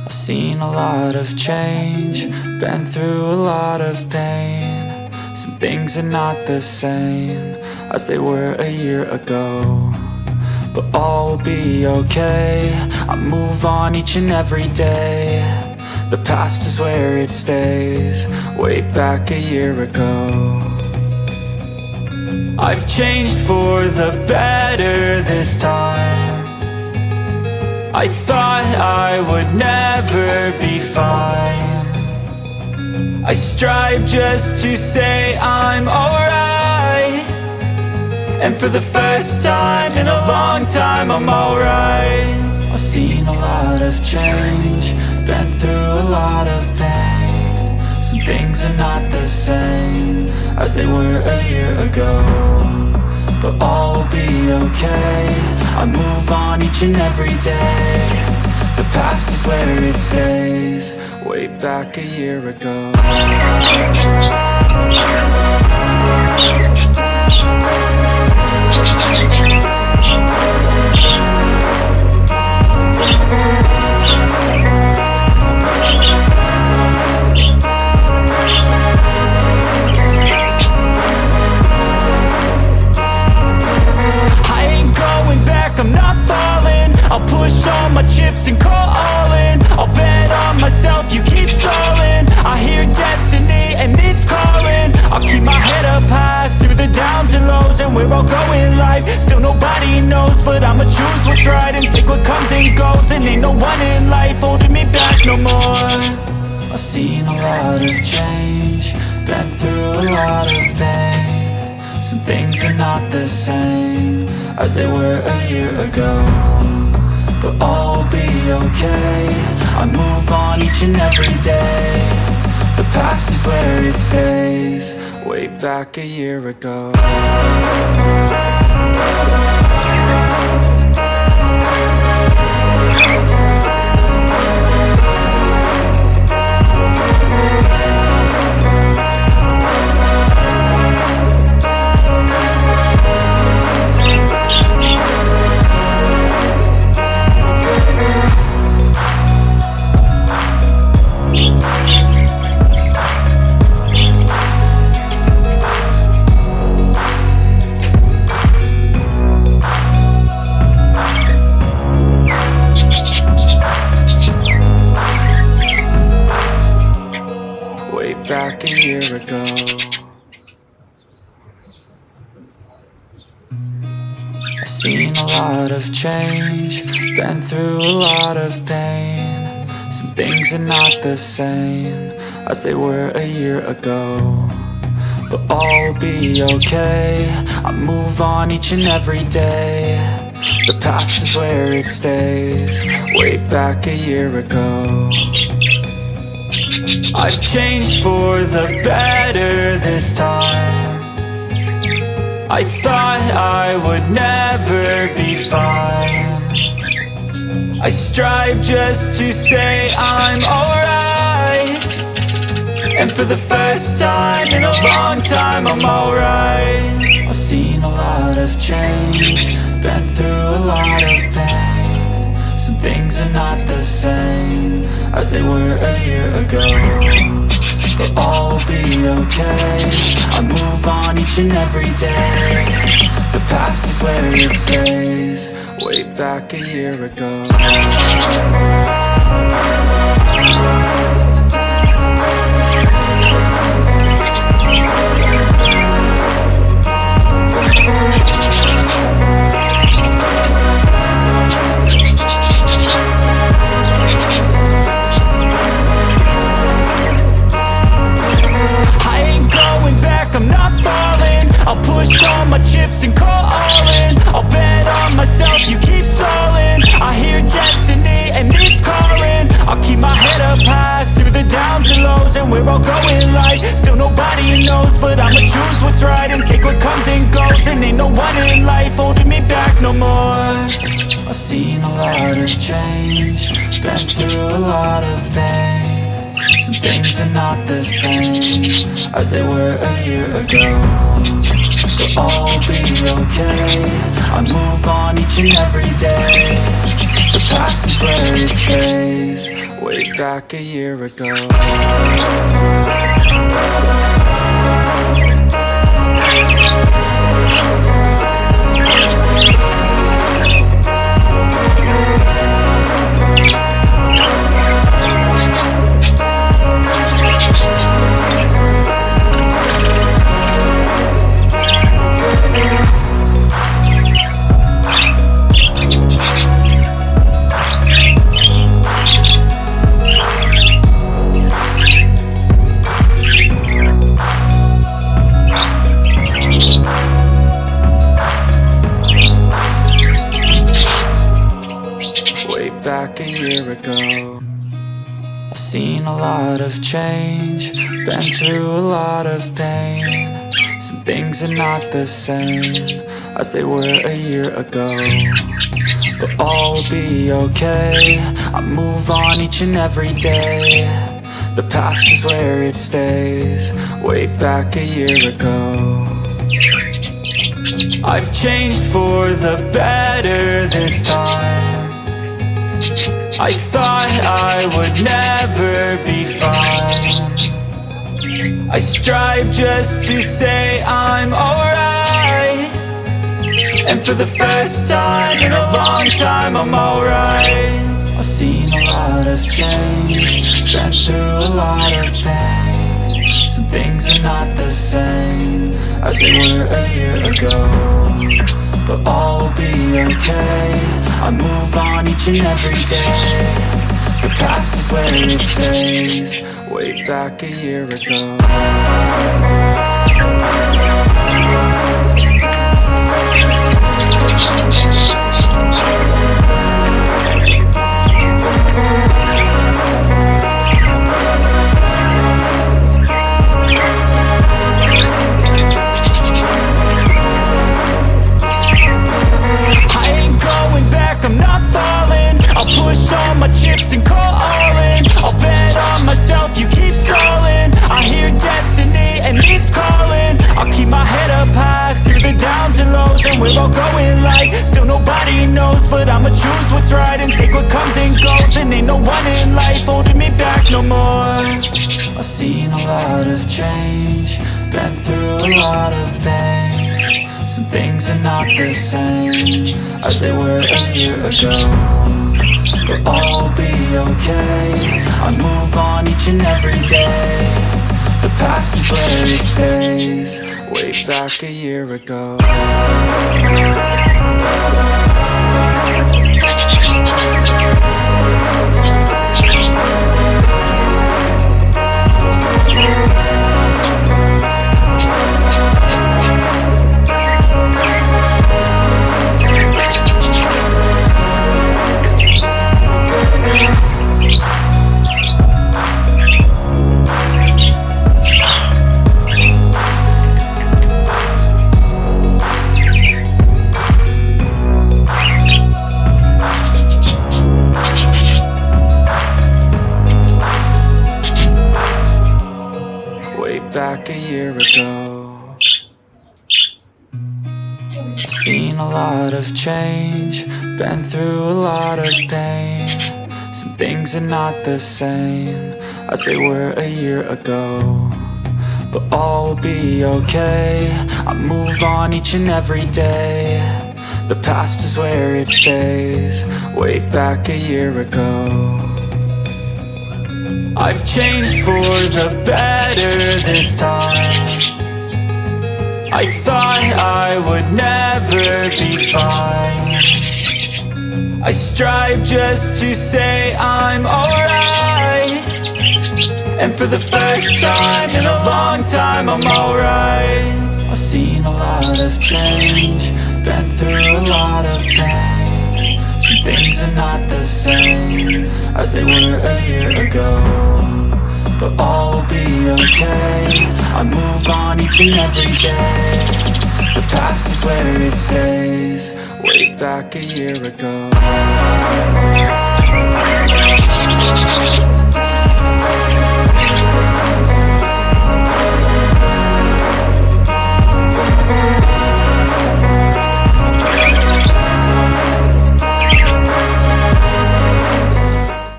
I've seen a lot of change, been through a lot of pain. Some things are not the same as they were a year ago, but all will be okay. I move on each and every day. The past is where it stays, way back a year ago. I've changed for the better this time. I thought I would never be fine. I strive just to say I'm alright, and for the first time in a long time I'm alright. I've seen a lot of change, been through a lot of pain. Some things are not the same as they were a year ago, but all will be okay. I move on each and every day. The past is where it stays, way back a year ago. I'm not falling, I'll push all my chips and call all in. I'll bet on myself, you keep stalling. I hear destiny and it's calling. I'll keep my head up high through the downs and lows, and we're all going life. Still nobody knows, but I'ma choose what's right and take what comes and goes. And ain't no one in life holding me back no more. I've seen a lot of change, been through a lot of pain. Some things are not the same as they were a year ago, but all will be okay. I move on each and every day. The past is where it stays, way back a year ago. Back a year ago. I've seen a lot of change, been through a lot of pain. Some things are not the same as they were a year ago, but all will be okay. I move on each and every day. The past is where it stays, way back a year ago. I've changed for the better this time. I thought I would never be fine. I strive just to say I'm alright, and for the first time in a long time I'm alright. I've seen a lot of change, been through a lot of pain. Some things are not the same as they were a year ago, but all will be okay. I move on each and every day. The past is where it stays, way back a year ago. I'm not falling, I'll push all my chips and call all in. I'll bet on myself, you keep stalling. I hear destiny and it's calling. I'll keep my head up high through the downs and lows, and we're all going life. Still nobody knows, but I'ma choose what's right and take what comes and goes. And ain't no one in life holding me back no more. I've seen a lot of change, been through a lot of pain. Some things are not the same as they were a year ago, but all will be okay. I move on each and every day. The past is where it stays, way back a year ago. Back a year ago. I've seen a lot of change, been through a lot of pain. Some things are not the same as they were a year ago, but all will be okay. I move on each and every day. The past is where it stays, way back a year ago. I've changed for the better this time. I thought I would never be fine. I strive just to say I'm alright, and for the first time in a long time I'm alright. I've seen a lot of change, been through a lot of pain. Some things are not the same as they were a year ago, but all will be okay. I move on each and every day. The past is where it stays, way back a year ago. I'm not falling, I'll push all my chips and call all in. I'll bet on myself, you keep stalling. I hear destiny and it's calling. I'll keep my head up high through the downs and lows, and we're all going like still nobody knows, but I'ma choose what's right and take what comes and goes. And ain't no one in life holding me back no more. I've seen a lot of change, been through a lot of pain. Some things are not the same as they were a year ago, but all will be okay. I move on each and every day. The past is where it stays, way back a year ago. Back a year ago. Seen a lot of change, been through a lot of pain. Some things are not the same as they were a year ago, but all will be okay. I move on each and every day. The past is where it stays, way back a year ago. I've changed for the better this time. I thought I would never be fine. I strive just to say I'm alright, and for the first time in a long time I'm alright. I've seen a lot of change, been through a lot of pain. Some things are not the same as they were a year ago, but all will be okay. I move on each and every day. The past is where it stays, way back a year ago.